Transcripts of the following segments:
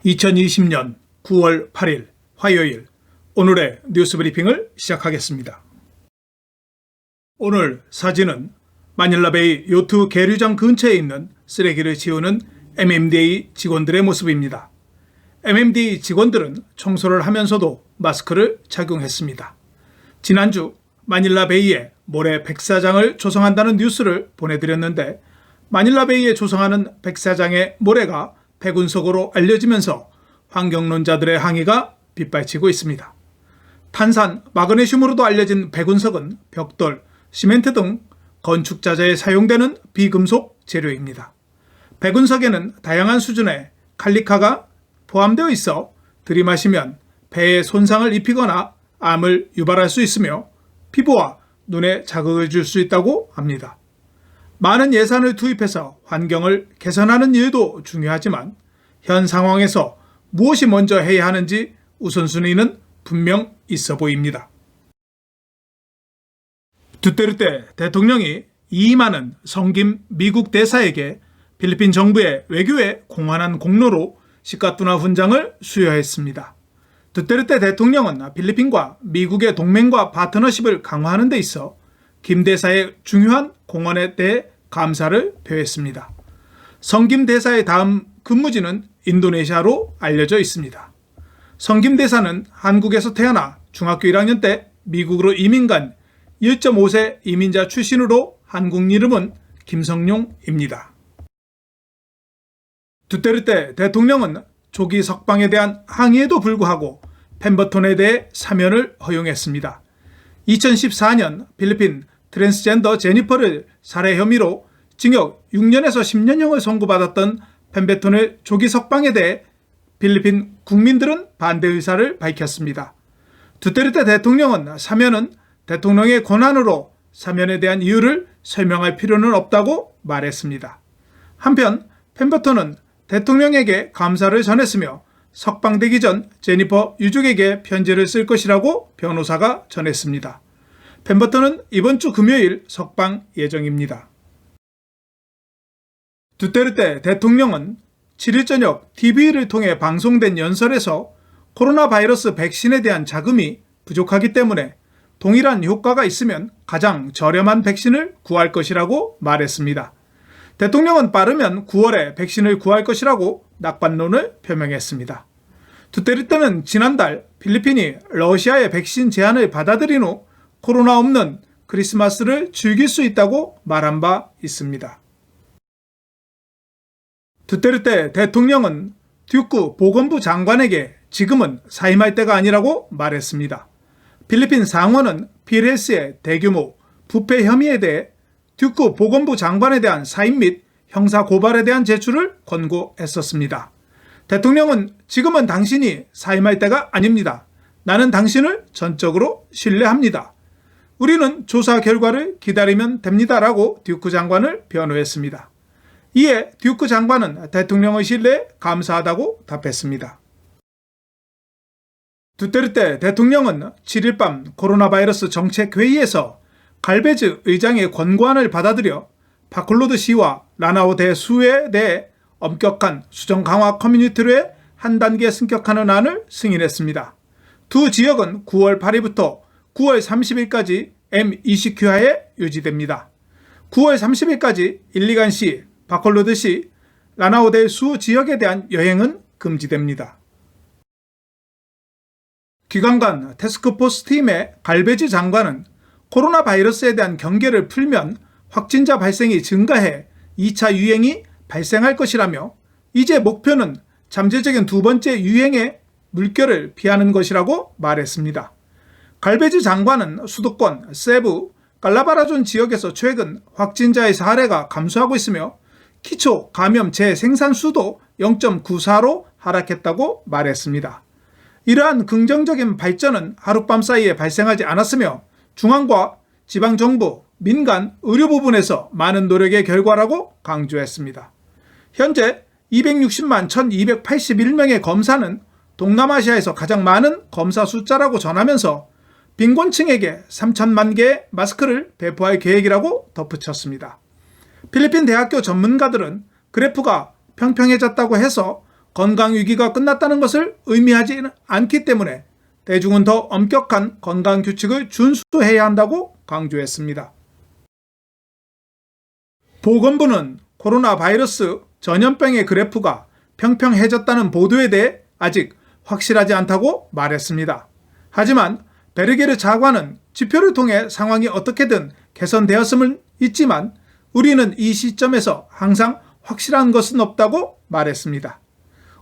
2020년 9월 8일 화요일 오늘의 뉴스 브리핑을 시작하겠습니다. 오늘 사진은 마닐라베이 요트 계류장 근처에 있는 쓰레기를 치우는 MMDA 직원들의 모습입니다. MMDA 직원들은 청소를 하면서도 마스크를 착용했습니다. 지난주 마닐라베이에 모래 백사장을 조성한다는 뉴스를 보내드렸는데 마닐라베이에 조성하는 백사장의 모래가 폐군석으로 알려지면서 환경론자들의 항의가 빗발치고 있습니다. 탄산, 마그네슘으로도 알려진 폐군석은 벽돌, 시멘트 등 건축자재에 사용되는 비금속 재료입니다. 폐군석에는 다양한 수준의 칼리카가 포함되어 있어 들이마시면 폐에 손상을 입히거나 암을 유발할 수 있으며 피부와 눈에 자극을 줄 수 있다고 합니다. 많은 예산을 투입해서 환경을 개선하는 일도 중요하지만 현 상황에서 무엇이 먼저 해야 하는지 우선순위는 분명 있어 보입니다. 두테르테 대통령이 이임하는 성김 미국 대사에게 필리핀 정부의 외교에 공헌한 공로로 시카투나 훈장을 수여했습니다. 두테르테 대통령은 필리핀과 미국의 동맹과 파트너십을 강화하는 데 있어 김 대사의 중요한 공헌에 대해 감사를 표했습니다. 성김 대사의 다음 근무지는 인도네시아로 알려져 있습니다. 성김 대사는 한국에서 태어나 중학교 1학년 때 미국으로 이민 간 1.5세 이민자 출신으로 한국 이름은 김성룡입니다. 두테르테 대통령은 조기 석방에 대한 항의에도 불구하고 펜버턴에 대해 사면을 허용했습니다. 2014년 필리핀 트랜스젠더 제니퍼를 살해 혐의로 징역 6년에서 10년형을 선고받았던 펜버턴의 조기 석방에 대해 필리핀 국민들은 반대 의사를 밝혔습니다. 두테르테 대통령은 사면은 대통령의 권한으로 사면에 대한 이유를 설명할 필요는 없다고 말했습니다. 한편 펜버턴은 대통령에게 감사를 전했으며 석방되기 전 제니퍼 유족에게 편지를 쓸 것이라고 변호사가 전했습니다. 펜버턴은 이번 주 금요일 석방 예정입니다. 두테르테 대통령은 7일 저녁 TV를 통해 방송된 연설에서 코로나 바이러스 백신에 대한 자금이 부족하기 때문에 동일한 효과가 있으면 가장 저렴한 백신을 구할 것이라고 말했습니다. 대통령은 빠르면 9월에 백신을 구할 것이라고 낙관론을 표명했습니다. 두테르테는 지난달 필리핀이 러시아의 백신 제안을 받아들인 후 코로나 없는 크리스마스를 즐길 수 있다고 말한 바 있습니다. 두테르테 대통령은 듀크 보건부 장관에게 지금은 사임할 때가 아니라고 말했습니다. 필리핀 상원은 필헬스의 대규모 부패 혐의에 대해 듀크 보건부 장관에 대한 사임 및 형사 고발에 대한 제출을 권고했었습니다. 대통령은 지금은 당신이 사임할 때가 아닙니다. 나는 당신을 전적으로 신뢰합니다. 우리는 조사 결과를 기다리면 됩니다라고 듀크 장관을 변호했습니다. 이에 듀크 장관은 대통령의 신뢰에 감사하다고 답했습니다. 두테르테 대통령은 7일 밤 코로나 바이러스 정책회의에서 갈베즈 의장의 권고안을 받아들여 바콜로드 시와 라나오 대수에 대해 엄격한 수정 강화 커뮤니티로의 한 단계 승격하는 안을 승인했습니다. 두 지역은 9월 8일부터 9월 30일까지 M20Q하에 유지됩니다. 9월 30일까지 일리간시, 바콜로드시, 라나오 대수 지역에 대한 여행은 금지됩니다. 기관 간 태스크포스 팀의 갈베즈 장관은 코로나 바이러스에 대한 경계를 풀면 확진자 발생이 증가해 2차 유행이 발생할 것이라며 이제 목표는 잠재적인 두 번째 유행의 물결을 피하는 것이라고 말했습니다. 갈베즈 장관은 수도권 세부, 깔라바라존 지역에서 최근 확진자의 사례가 감소하고 있으며 기초 감염 재생산 수도 0.94로 하락했다고 말했습니다. 이러한 긍정적인 발전은 하룻밤 사이에 발생하지 않았으며 중앙과 지방정부, 민간, 의료 부분에서 많은 노력의 결과라고 강조했습니다. 현재 260만 1281명의 검사는 동남아시아에서 가장 많은 검사 숫자라고 전하면서 빈곤층에게 3천만 개의 마스크를 배포할 계획이라고 덧붙였습니다. 필리핀 대학교 전문가들은 그래프가 평평해졌다고 해서 건강위기가 끝났다는 것을 의미하지 않기 때문에 대중은 더 엄격한 건강규칙을 준수해야 한다고 강조했습니다. 보건부는 코로나 바이러스 전염병의 그래프가 평평해졌다는 보도에 대해 아직 확실하지 않다고 말했습니다. 하지만 베르게르 차관은 지표를 통해 상황이 어떻게든 개선되었음은 있지만 우리는 이 시점에서 항상 확실한 것은 없다고 말했습니다.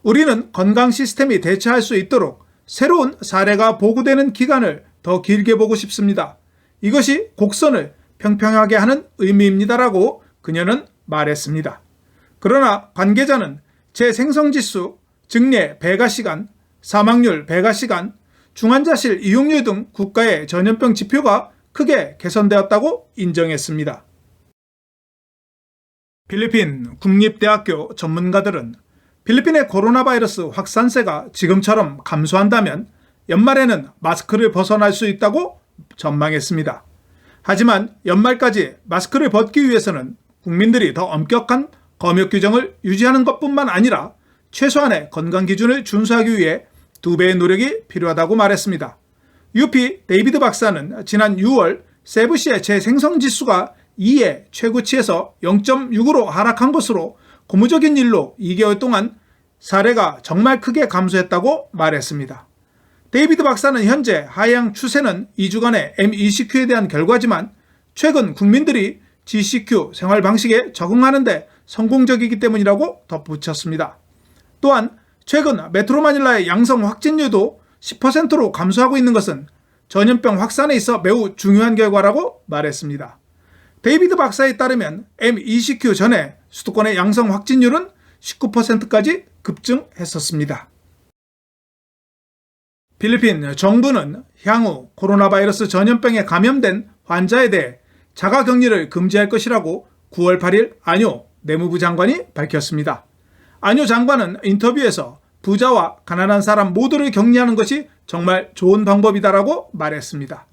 우리는 건강 시스템이 대처할 수 있도록 새로운 사례가 보고되는 기간을 더 길게 보고 싶습니다. 이것이 곡선을 평평하게 하는 의미입니다라고 그녀는 말했습니다. 그러나 관계자는 재생성지수, 증례 배가시간, 사망률 배가시간, 중환자실 이용률 등 국가의 전염병 지표가 크게 개선되었다고 인정했습니다. 필리핀 국립대학교 전문가들은 필리핀의 코로나 바이러스 확산세가 지금처럼 감소한다면 연말에는 마스크를 벗어날 수 있다고 전망했습니다. 하지만 연말까지 마스크를 벗기 위해서는 국민들이 더 엄격한 검역 규정을 유지하는 것뿐만 아니라 최소한의 건강 기준을 준수하기 위해 2배의 노력이 필요하다고 말했습니다. UP 데이비드 박사는 지난 6월 세부시의 재생성 지수가 2의 최고치에서 0.6으로 하락한 것으로 고무적인 일로 2개월 동안 사례가 정말 크게 감소했다고 말했습니다. 데이비드 박사는 현재 하향 추세는 2주간의 MECQ에 대한 결과지만 최근 국민들이 GCQ 생활 방식에 적응하는 데 성공적이기 때문이라고 덧붙였습니다. 또한 최근 메트로 마닐라의 양성 확진율도 10%로 감소하고 있는 것은 전염병 확산에 있어 매우 중요한 결과라고 말했습니다. 데이비드 박사에 따르면 MECQ 전에 수도권의 양성 확진율은 19%까지 급증했었습니다. 필리핀 정부는 향후 코로나 바이러스 전염병에 감염된 환자에 대해 자가격리를 금지할 것이라고 9월 8일 아뇨 내무부 장관이 밝혔습니다. 아뇨 장관은 인터뷰에서 부자와 가난한 사람 모두를 격리하는 것이 정말 좋은 방법이다라고 말했습니다.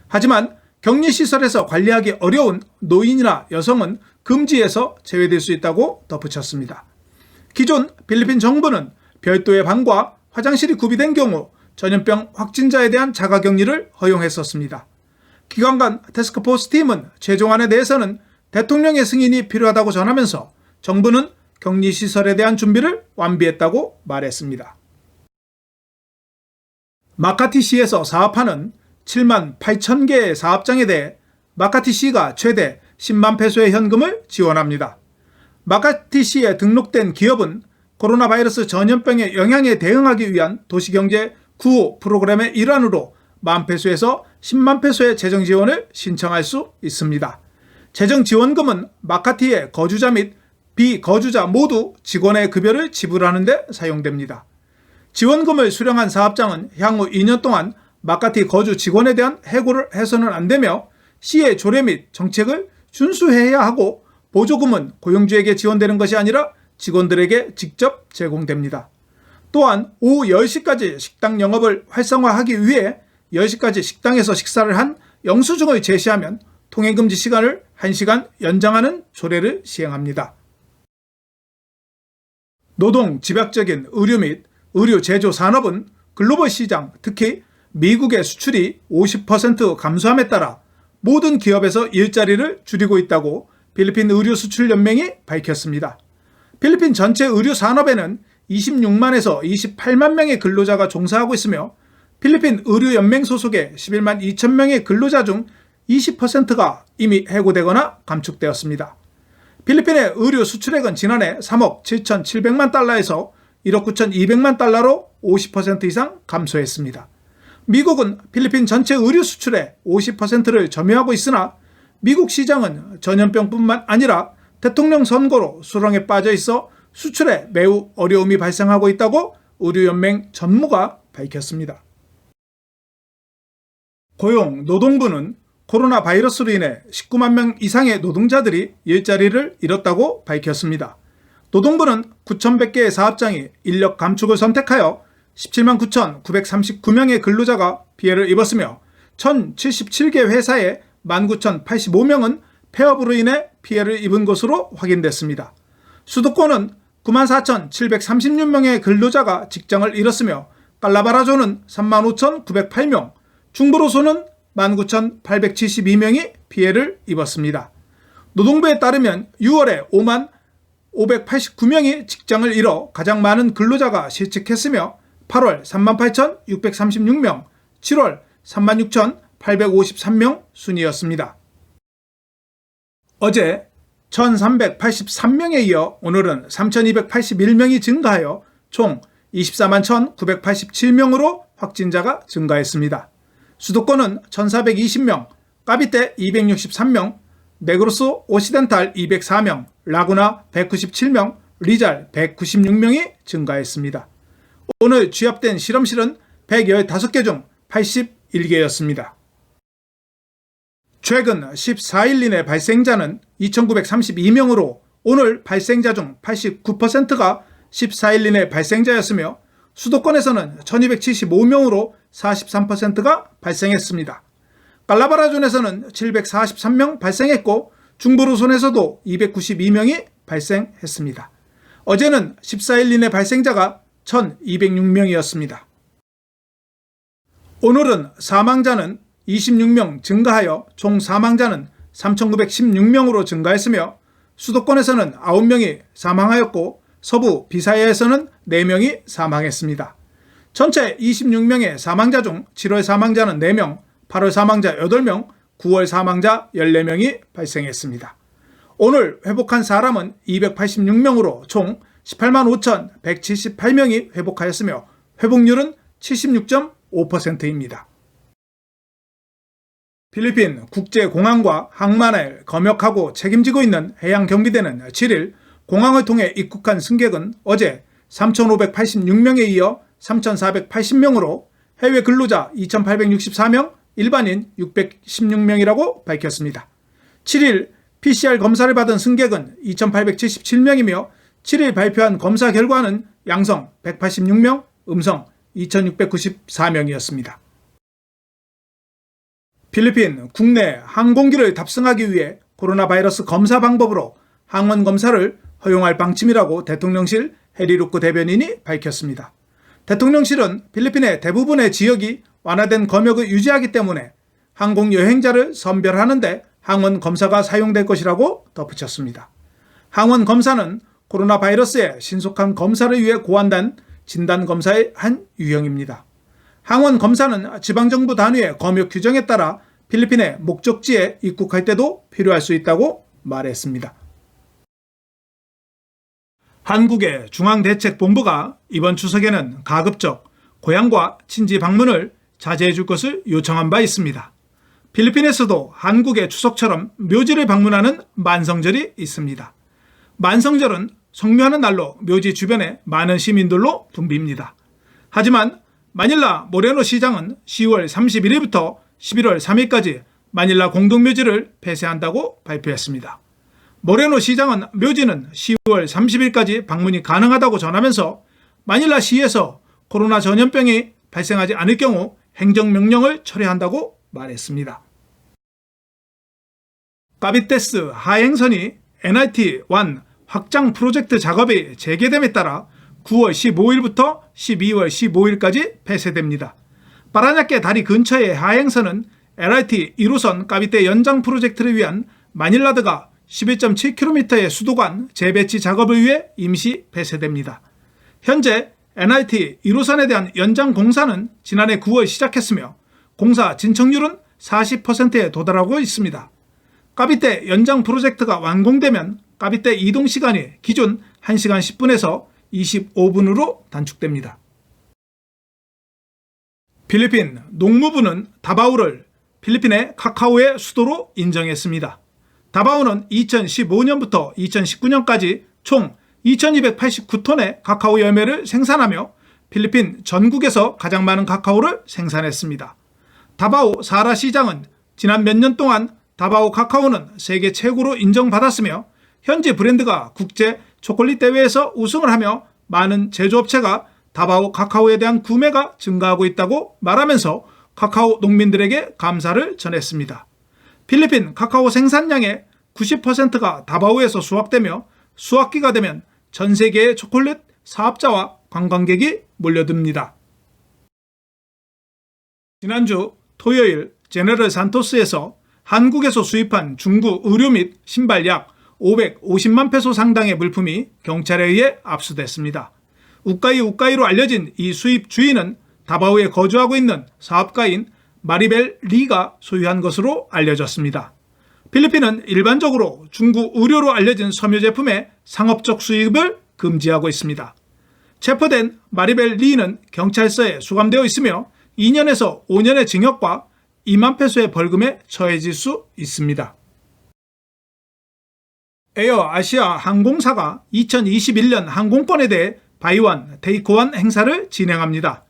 하지만 격리시설에서 관리하기 어려운 노인이나 여성은 금지에서 제외될 수 있다고 덧붙였습니다. 기존 필리핀 정부는 별도의 방과 화장실이 구비된 경우 전염병 확진자에 대한 자가격리를 허용했었습니다. 기관 간 태스크포스 팀은 최종안에 대해서는 대통령의 승인이 필요하다고 전하면서 정부는 격리시설에 대한 준비를 완비했다고 말했습니다. 마카티시에서 사업하는 7만 8천 개의 사업장에 대해 마카티시가 최대 10만 페소의 현금을 지원합니다. 마카티시에 등록된 기업은 코로나 바이러스 전염병의 영향에 대응하기 위한 도시경제 구호 프로그램의 일환으로 만 페소에서 10만 페소의 재정 지원을 신청할 수 있습니다. 재정 지원금은 마카티의 거주자 및 비거주자 모두 직원의 급여를 지불하는 데 사용됩니다. 지원금을 수령한 사업장은 향후 2년 동안 마카티 거주 직원에 대한 해고를 해서는 안 되며 시의 조례 및 정책을 준수해야 하고 보조금은 고용주에게 지원되는 것이 아니라 직원들에게 직접 제공됩니다. 또한 오후 10시까지 식당 영업을 활성화하기 위해 10시까지 식당에서 식사를 한 영수증을 제시하면 통행금지 시간을 1시간 연장하는 조례를 시행합니다. 노동 집약적인 의류 및 의류 제조 산업은 글로벌 시장, 특히 미국의 수출이 50% 감소함에 따라 모든 기업에서 일자리를 줄이고 있다고 필리핀 의류 수출 연맹이 밝혔습니다. 필리핀 전체 의류 산업에는 26만에서 28만 명의 근로자가 종사하고 있으며 필리핀 의류 연맹 소속의 11만 2천 명의 근로자 중 20%가 이미 해고되거나 감축되었습니다. 필리핀의 의류 수출액은 지난해 3억 7,700만 달러에서 1억 9,200만 달러로 50% 이상 감소했습니다. 미국은 필리핀 전체 의류 수출의 50%를 점유하고 있으나 미국 시장은 전염병뿐만 아니라 대통령 선거로 수렁에 빠져 있어 수출에 매우 어려움이 발생하고 있다고 의류연맹 전무가 밝혔습니다. 고용노동부는 코로나 바이러스로 인해 19만 명 이상의 노동자들이 일자리를 잃었다고 밝혔습니다. 노동부는 9,100개의 사업장이 인력 감축을 선택하여 17만 9,939명의 근로자가 피해를 입었으며 1,077개 회사의 19,085명은 폐업으로 인해 피해를 입은 것으로 확인됐습니다. 수도권은 94,736명의 근로자가 직장을 잃었으며 칼라바라조는 35,908명, 중부로소는 19,872명이 피해를 입었습니다. 노동부에 따르면 6월에 5만 589명이 직장을 잃어 가장 많은 근로자가 실직했으며 8월 38,636명, 7월 36,853명 순이었습니다. 어제 1,383명에 이어 오늘은 3,281명이 증가하여 총 24만 1,987명으로 확진자가 증가했습니다. 수도권은 1,420명, 까비떼 263명, 네그로스 오시덴탈 204명, 라구나 197명, 리잘 196명이 증가했습니다. 오늘 취합된 실험실은 115개 중 81개였습니다. 최근 14일 이내 발생자는 2,932명으로 오늘 발생자 중 89%가 14일 이내 발생자였으며 수도권에서는 1,275명으로 43%가 발생했습니다. 칼라바라존에서는 743명 발생했고 중부루손에서도 292명이 발생했습니다. 어제는 14일 이내 발생자가 1,206명이었습니다. 오늘은 사망자는 26명 증가하여 총 사망자는 3,916명으로 증가했으며 수도권에서는 9명이 사망하였고 서부 비사야에서는 4명이 사망했습니다. 전체 26명의 사망자 중 7월 사망자는 4명, 8월 사망자 8명, 9월 사망자 14명이 발생했습니다. 오늘 회복한 사람은 286명으로 총 18만 5,178명이 회복하였으며 회복률은 76.5%입니다. 필리핀 국제공항과 항만을 검역하고 책임지고 있는 해양경비대는 7일 공항을 통해 입국한 승객은 어제 3,586명에 이어 3,480명으로 해외 근로자 2,864명, 일반인 616명이라고 밝혔습니다. 7일 PCR 검사를 받은 승객은 2,877명이며 7일 발표한 검사 결과는 양성 186명, 음성 2,694명이었습니다. 필리핀 국내 항공기를 탑승하기 위해 코로나 바이러스 검사 방법으로 항원 검사를 허용할 방침이라고 대통령실 해리루크 대변인이 밝혔습니다. 대통령실은 필리핀의 대부분의 지역이 완화된 검역을 유지하기 때문에 항공 여행자를 선별하는 데 항원 검사가 사용될 것이라고 덧붙였습니다. 항원 검사는 코로나 바이러스의 신속한 검사를 위해 고안된 진단검사의 한 유형입니다. 항원 검사는 지방정부 단위의 검역 규정에 따라 필리핀의 목적지에 입국할 때도 필요할 수 있다고 말했습니다. 한국의 중앙대책본부가 이번 추석에는 가급적 고향과 친지 방문을 자제해 줄 것을 요청한 바 있습니다. 필리핀에서도 한국의 추석처럼 묘지를 방문하는 만성절이 있습니다. 만성절은 성묘하는 날로 묘지 주변에 많은 시민들로 붐빕니다. 하지만 마닐라 모레노 시장은 10월 31일부터 11월 3일까지 마닐라 공동묘지를 폐쇄한다고 발표했습니다. 모레노 시장은 묘지는 10월 30일까지 방문이 가능하다고 전하면서 마닐라 시에서 코로나 전염병이 발생하지 않을 경우 행정명령을 철회한다고 말했습니다. 까비테스 하행선이 NRT1 확장 프로젝트 작업이 재개됨에 따라 9월 15일부터 12월 15일까지 폐쇄됩니다. 파라냐케 다리 근처의 하행선은 LRT 1호선 까비떼 연장 프로젝트를 위한 마닐라드가 11.7km의 수도관 재배치 작업을 위해 임시 폐쇄됩니다. 현재 NRT 1호선에 대한 연장 공사는 지난해 9월 시작했으며 공사 진척률은 40%에 도달하고 있습니다. 까비떼 연장 프로젝트가 완공되면 까비떼 이동 시간이 기존 1시간 10분에서 25분으로 단축됩니다. 필리핀 농무부는 다바오를 필리핀의 카카오의 수도로 인정했습니다. 다바오는 2015년부터 2019년까지 총 2289톤의 카카오 열매를 생산하며 필리핀 전국에서 가장 많은 카카오를 생산했습니다. 다바오 사라 시장은 지난 몇 년 동안 다바오 카카오는 세계 최고로 인정받았으며 현지 브랜드가 국제 초콜릿 대회에서 우승을 하며 많은 제조업체가 다바오 카카오에 대한 구매가 증가하고 있다고 말하면서 카카오 농민들에게 감사를 전했습니다. 필리핀 카카오 생산량의 90%가 다바오에서 수확되며 수확기가 되면 전 세계의 초콜릿 사업자와 관광객이 몰려듭니다. 지난주 토요일 제네럴 산토스에서 한국에서 수입한 중국 의류 및 신발 약 550만 페소 상당의 물품이 경찰에 의해 압수됐습니다. 우까이로 알려진 이 수입 주인은 다바오에 거주하고 있는 사업가인 마리벨 리가 소유한 것으로 알려졌습니다. 필리핀은 일반적으로 중국 의료로 알려진 섬유 제품의 상업적 수입을 금지하고 있습니다. 체포된 마리벨 리는 경찰서에 수감되어 있으며 2년에서 5년의 징역과 2만 페소의 벌금에 처해질 수 있습니다. 에어 아시아 항공사가 2021년 항공권에 대해 바이원 테이크원 행사를 진행합니다.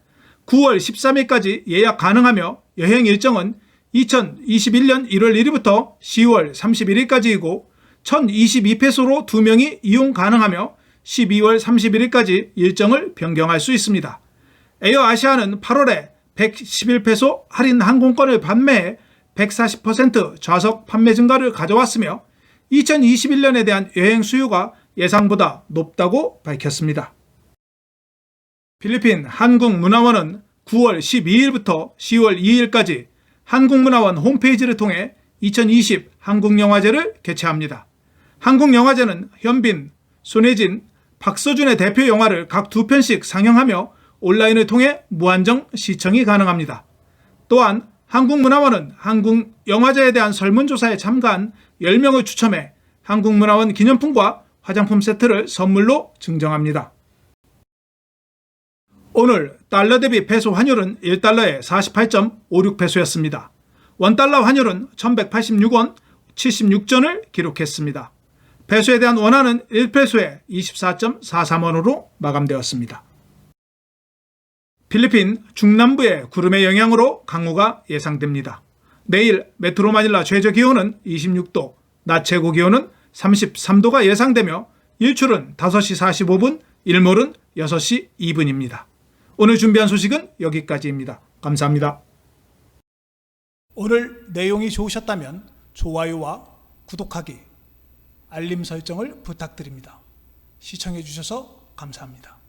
9월 13일까지 예약 가능하며 여행 일정은 2021년 1월 1일부터 10월 31일까지이고 1022페소로 2명이 이용 가능하며 12월 31일까지 일정을 변경할 수 있습니다. 에어 아시아는 8월에 111페소 할인 항공권을 판매해 140% 좌석 판매 증가를 가져왔으며 2021년에 대한 여행 수요가 예상보다 높다고 밝혔습니다. 필리핀 한국문화원은 9월 12일부터 10월 2일까지 한국문화원 홈페이지를 통해 2020 한국영화제를 개최합니다. 한국영화제는 현빈, 손예진, 박서준의 대표 영화를 각 2편씩 상영하며 온라인을 통해 무한정 시청이 가능합니다. 또한 한국문화원은 한국영화제에 대한 설문조사에 참가한 10명을 추첨해 한국문화원 기념품과 화장품 세트를 선물로 증정합니다. 오늘 달러 대비 페소 환율은 1달러에 48.56페소였습니다. 원달러 환율은 1186원 76전을 기록했습니다. 페소에 대한 원화는 1페소에 24.43원으로 마감되었습니다. 필리핀 중남부의 구름의 영향으로 강우가 예상됩니다. 내일 메트로 마닐라 최저기온은 26도, 낮 최고기온은 33도가 예상되며 일출은 5시 45분, 일몰은 6시 2분입니다. 오늘 준비한 소식은 여기까지입니다. 감사합니다. 오늘 내용이 좋으셨다면 좋아요와 구독하기, 알림 설정을 부탁드립니다. 시청해 주셔서 감사합니다.